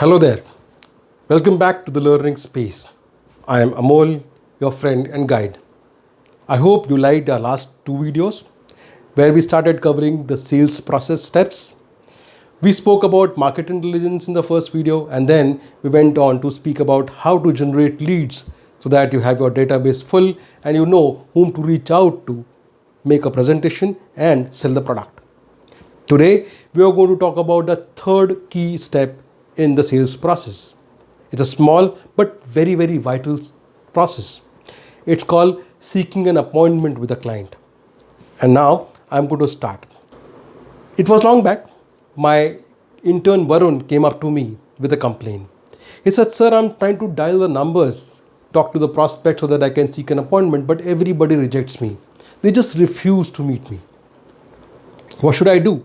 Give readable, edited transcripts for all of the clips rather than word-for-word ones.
Hello there. Welcome back to the learning space. I am Amol, your friend and guide. I hope you liked our last two videos where we started covering the sales process steps. We spoke about market intelligence in the first video, and then we went on to speak about how to generate leads so that you have your database full and you know whom to reach out to make a presentation and sell the product. Today, we are going to talk about the third key step in the sales process. It's a small but very vital process. It's called seeking an appointment with a client. And now I'm going to start. It was long back. My intern Varun came up to me with a complaint. He said, "Sir, I'm trying to dial the numbers, talk to the prospect so that I can seek an appointment, but everybody rejects me. They just refuse to meet me. What should I do?"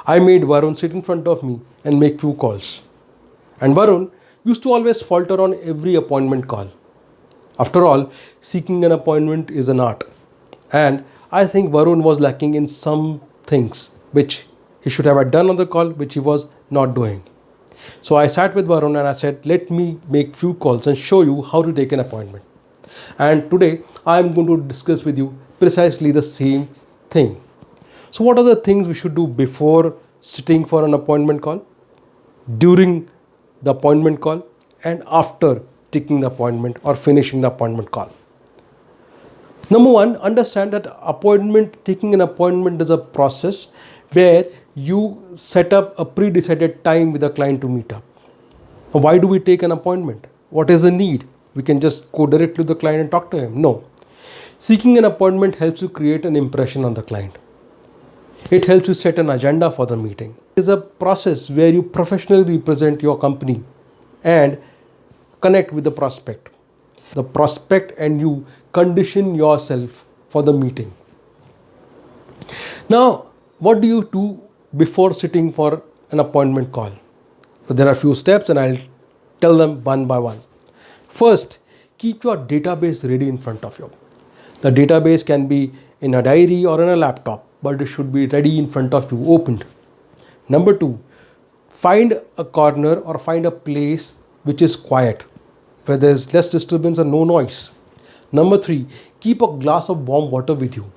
I made Varun sit in front of me and make few calls. And Varun used to always falter on every appointment call. After all, seeking an appointment is an art. And I think Varun was lacking in some things which he should have done on the call, which he was not doing. So I sat with Varun and I said, let me make few calls and show you how to take an appointment. And today I am going to discuss with you precisely the same thing. So what are the things we should do before sitting for an appointment call, during the appointment call, and after taking the appointment or finishing the appointment call? Number one, understand that taking an appointment is a process where you set up a pre-decided time with a client to meet up. Why do we take an appointment? What is the need? We can just go directly to the client and talk to him. No. Seeking an appointment helps you create an impression on the client. It helps you set an agenda for the meeting. It is a process where you professionally represent your company and connect with the prospect. The prospect and you condition yourself for the meeting. Now, what do you do before sitting for an appointment call? So there are a few steps and I'll tell them one by one. First, keep your database ready in front of you. The database can be in a diary or in a laptop, but it should be ready in front of you, opened. Number two, find a corner or find a place which is quiet, where there is less disturbance and no noise. Number three, keep a glass of warm water with you.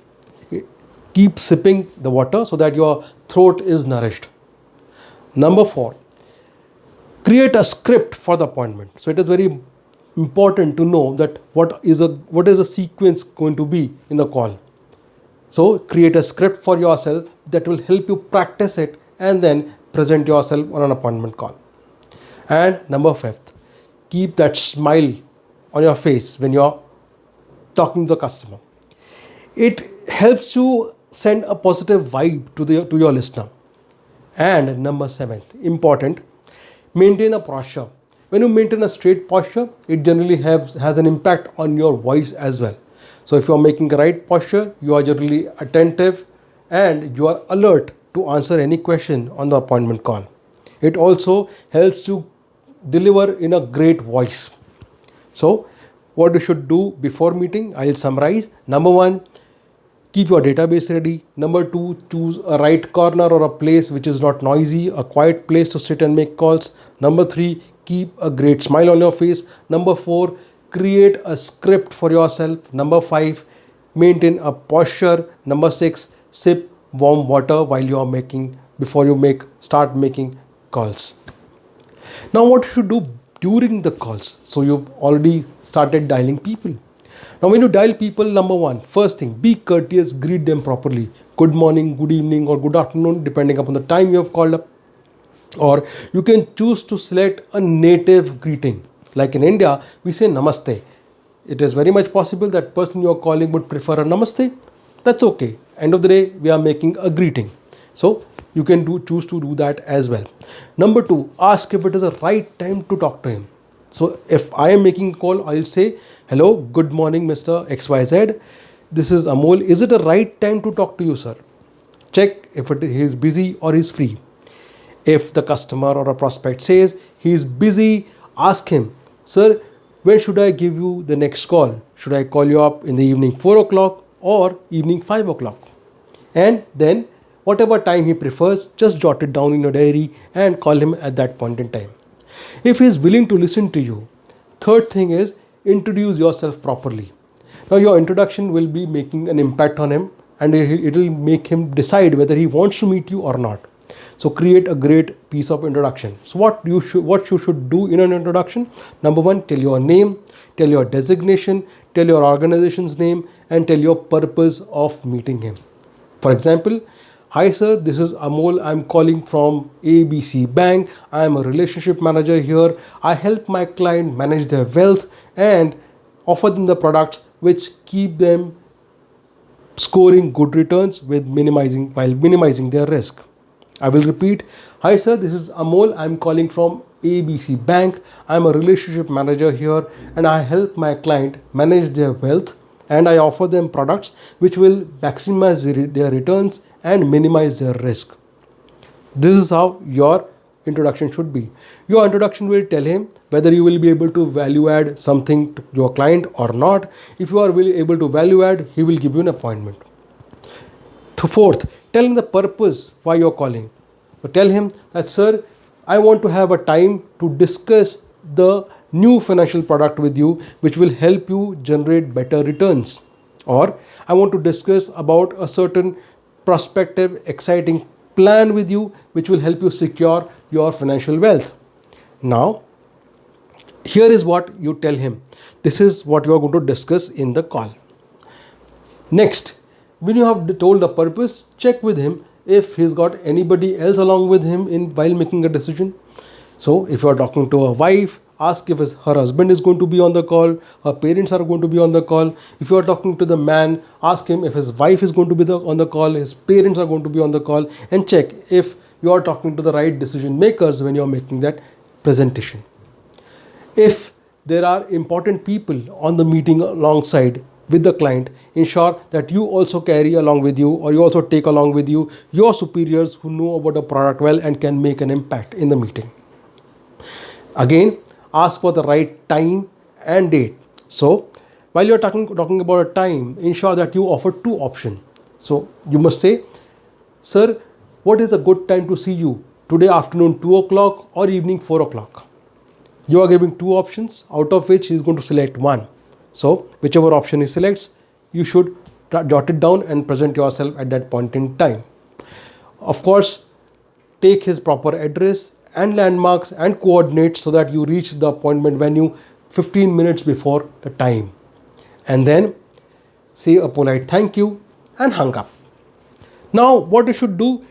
Keep sipping the water so that your throat is nourished. Number four, create a script for the appointment. So it is very important to know that what is the sequence going to be in the call. So create a script for yourself that will help you practice it and then present yourself on an appointment call. And number fifth, keep that smile on your face when you're talking to the customer. It helps you send a positive vibe to your listener. And number seventh, important, maintain a posture. When you maintain a straight posture, it generally has an impact on your voice as well. So if you are making the right posture, you are generally attentive and you are alert to answer any question on the appointment call. It also helps you deliver in a great voice. So what you should do before meeting, I'll summarize. Number one, keep your database ready. Number two, choose a right corner or a place which is not noisy, a quiet place to sit and make calls. Number three, keep a great smile on your face. Number four, create a script for yourself. Number five, maintain a posture. Number six, sip warm water before you start making calls. Now what you should do during the calls? So you've already started dialing people. Now when you dial people, number one, first thing, be courteous, greet them properly. Good morning, good evening or good afternoon, depending upon the time you have called up. Or you can choose to select a native greeting. Like in India, we say namaste. It is very much possible that person you are calling would prefer a namaste. That's okay. End of the day, we are making a greeting. So you can choose to do that as well. Number two, ask if it is the right time to talk to him. So if I am making a call, I'll say, hello, good morning, Mr. XYZ. This is Amol. Is it the right time to talk to you, sir? Check if he is busy or he is free. If the customer or a prospect says he is busy, ask him, sir, when should I give you the next call? Should I call you up in the evening 4 o'clock or evening 5 o'clock? And then whatever time he prefers, just jot it down in your diary and call him at that point in time. If he is willing to listen to you, third thing is introduce yourself properly. Now your introduction will be making an impact on him, and it will make him decide whether he wants to meet you or not. So create a great piece of introduction. So what you should do in an introduction? Number one, tell your name, tell your designation, tell your organization's name, and tell your purpose of meeting him. For example, hi sir, this is Amol. I'm calling from ABC Bank. I'm a relationship manager here. I help my client manage their wealth and offer them the products which keep them scoring good returns while minimizing their risk. I will repeat. Hi sir, this is Amol. I'm calling from ABC Bank. I'm a relationship manager here and I help my client manage their wealth and I offer them products which will maximize their returns and minimize their risk. This is how your introduction should be. Your introduction will tell him whether you will be able to value add something to your client or not. If you are able to value add, he will give you an appointment. Fourth, tell him the purpose why you're calling. So tell him that, sir, I want to have a time to discuss the new financial product with you which will help you generate better returns. Or I want to discuss about a certain prospective exciting plan with you which will help you secure your financial wealth. Now, here is what you tell him. This is what you are going to discuss in the call. Next, when you have told the purpose, check with him if he's got anybody else along with him while making a decision. So if you are talking to a wife, ask if her husband is going to be on the call, her parents are going to be on the call. If you are talking to the man, ask him if his wife is going to be on the call, his parents are going to be on the call, and check if you are talking to the right decision makers when you are making that presentation. If there are important people on the meeting alongside with the client, ensure that you also carry along with you or you also take along with you your superiors who know about the product well and can make an impact in the meeting. Again, ask for the right time and date. So while you're talking about a time, ensure that you offer two options. So you must say, sir, what is a good time to see you? Today afternoon 2 o'clock or evening 4 o'clock. You are giving two options, out of which he is going to select one. So whichever option he selects, you should jot it down and present yourself at that point in time. Of course, take his proper address and landmarks and coordinates so that you reach the appointment venue 15 minutes before the time. And then say a polite thank you and hang up. Now what you should do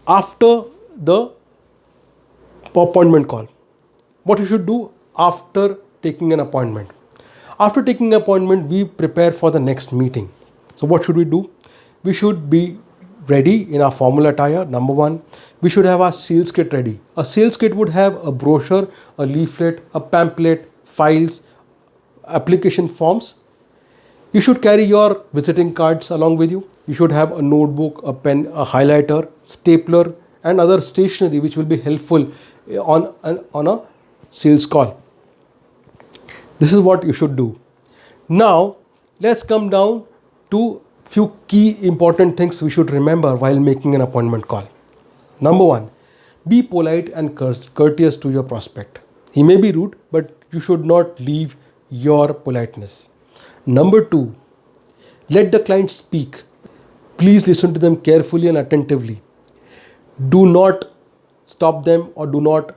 after the appointment call. What you should do after taking an appointment. After taking an appointment, we prepare for the next meeting. So what should we do? We should be ready in our formal attire. Number one, we should have our sales kit ready. A sales kit would have a brochure, a leaflet, a pamphlet, files, application forms. You should carry your visiting cards along with you. You should have a notebook, a pen, a highlighter, stapler, and other stationery which will be helpful on a sales call. This is what you should do. Now, let's come down to few key important things we should remember while making an appointment call. Number one, be polite and courteous to your prospect. He may be rude, but you should not leave your politeness. Number two, let the client speak. Please listen to them carefully and attentively. Do not stop them or do not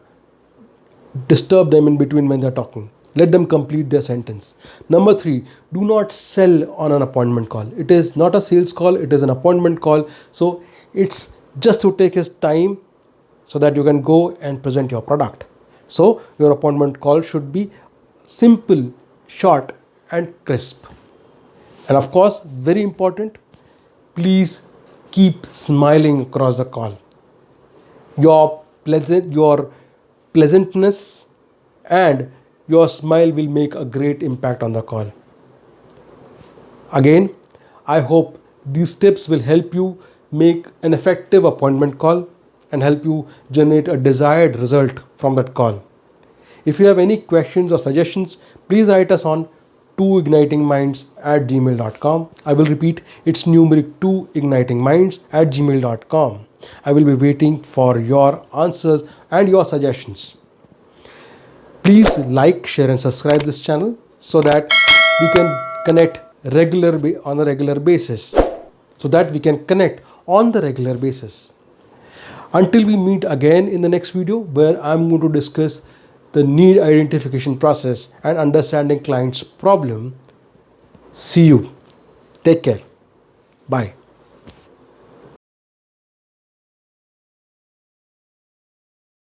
disturb them in between when they are talking. Let them complete their sentence. Number three, do not sell on an appointment call. It is not a sales call, it is an appointment call. So it's just to take his time so that you can go and present your product. So your appointment call should be simple, short and crisp. And of course, very important, please keep smiling across the call. Your pleasantness and your smile will make a great impact on the call. Again, I hope these tips will help you make an effective appointment call and help you generate a desired result from that call. If you have any questions or suggestions, please write us on 2ignitingminds@gmail.com. I will repeat, it's numeric 2ignitingminds@gmail.com. I will be waiting for your answers and your suggestions. Please like, share and subscribe this channel so that we can connect on a regular basis. Until we meet again in the next video, where I'm going to discuss the need identification process and understanding client's problem. See you. Take care. Bye.